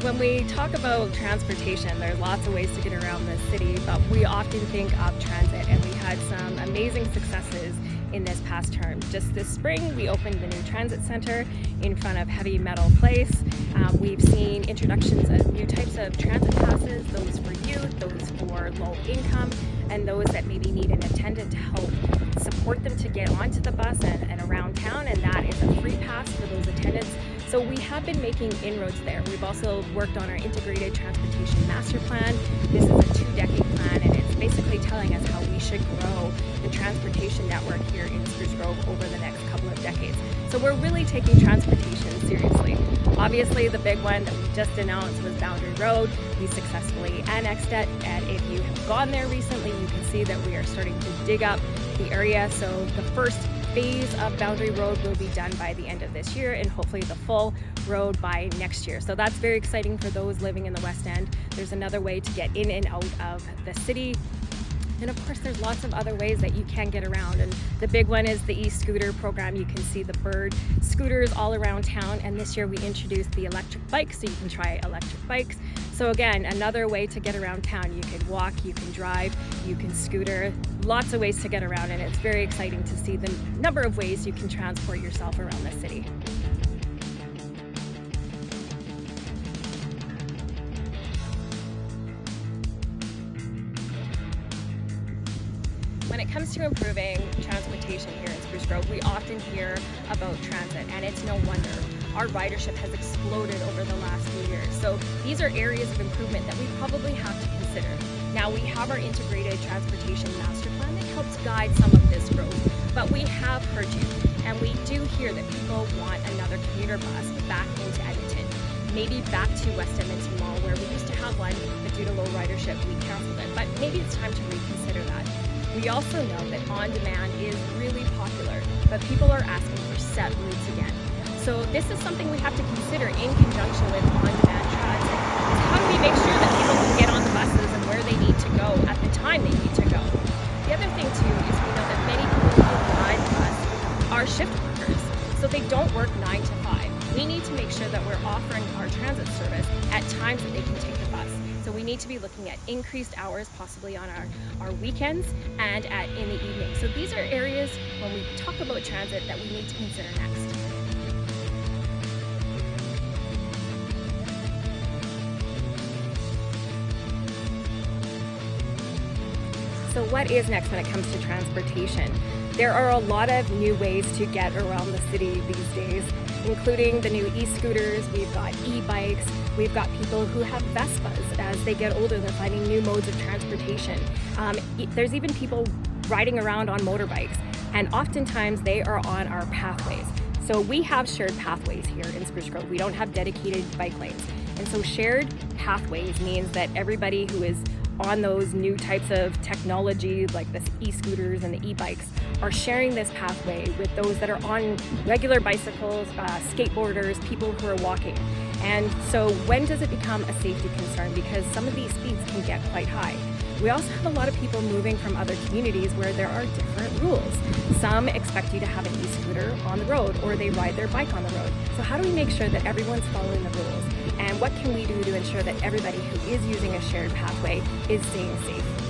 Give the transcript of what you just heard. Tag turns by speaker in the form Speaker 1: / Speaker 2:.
Speaker 1: When we talk about transportation, there's lots of ways to get around the city, but we often think of transit, and we had some amazing successes in this past term. Just this spring, we opened the new transit center in front of Heavy Metal Place. We've seen introductions of new types of transit passes, those for youth, those for low income, and those that maybe need an attendant to help support them to get onto the bus and around town, and that is a free pass for those attendants. So we have been making inroads there. We've also worked on our integrated transportation master plan. This is a 2-decade plan, and it's basically telling us how we should grow the transportation network here in Spruce Grove over the next couple of decades. So we're really taking transportation seriously. Obviously, the big one that we just announced was Boundary Road. We successfully annexed it, and if you have gone there recently, you can see that we are starting to dig up the area. So the first phase of Boundary Road will be done by the end of this year, and hopefully the full road by next year. So that's very exciting for those living in the West End. There's another way to get in and out of the city. And of course, there's lots of other ways that you can get around. And the big one is the e-scooter program. You can see the Bird scooters all around town. And this year we introduced the electric bikes, so you can try electric bikes. So again, another way to get around town. You can walk, you can drive, you can scooter, lots of ways to get around. And it's very exciting to see the number of ways you can transport yourself around the city. When it comes to improving transportation here in Spruce Grove, we often hear about transit, and it's no wonder. Our ridership has exploded over the last few years. So these are areas of improvement that we probably have to consider. Now, we have our integrated transportation master plan that helps guide some of this growth, but we have heard you, and we do hear that people want another commuter bus back into Edmonton, maybe back to West Edmonton Mall, where we used to have one, but due to low ridership, we canceled it. But maybe it's time to reconsider that. We also know that on-demand is really popular, but people are asking for set routes again. So this is something we have to consider in conjunction with on-demand transit. How do we make sure that people can get on the buses and where they need to go at the time they need to go? The other thing too is we know that many people who ride the bus are shift workers, so they don't work 9 to 5. We need to make sure that we're offering our transit service at times that they can take the bus. So we need to be looking at increased hours, possibly on our weekends and in the evening. So these are areas when we talk about transit that we need to consider next. So what is next when it comes to transportation? There are a lot of new ways to get around the city these days, including the new e-scooters. We've got e-bikes. We've got people who have Vespas. As they get older, they're finding new modes of transportation. There's even people riding around on motorbikes, and oftentimes they are on our pathways. So we have shared pathways here in Spruce Grove. We don't have dedicated bike lanes. And so shared pathways means that everybody who is on those new types of technology like the e-scooters and the e-bikes are sharing this pathway with those that are on regular bicycles, skateboarders, people who are walking. And so when does it become a safety concern? Because some of these speeds can get quite high. We also have a lot of people moving from other communities where there are different rules. Some expect you to have an e-scooter on the road, or they ride their bike on the road. So how do we make sure that everyone's following the rules? And what can we do to ensure that everybody who is using a shared pathway is staying safe?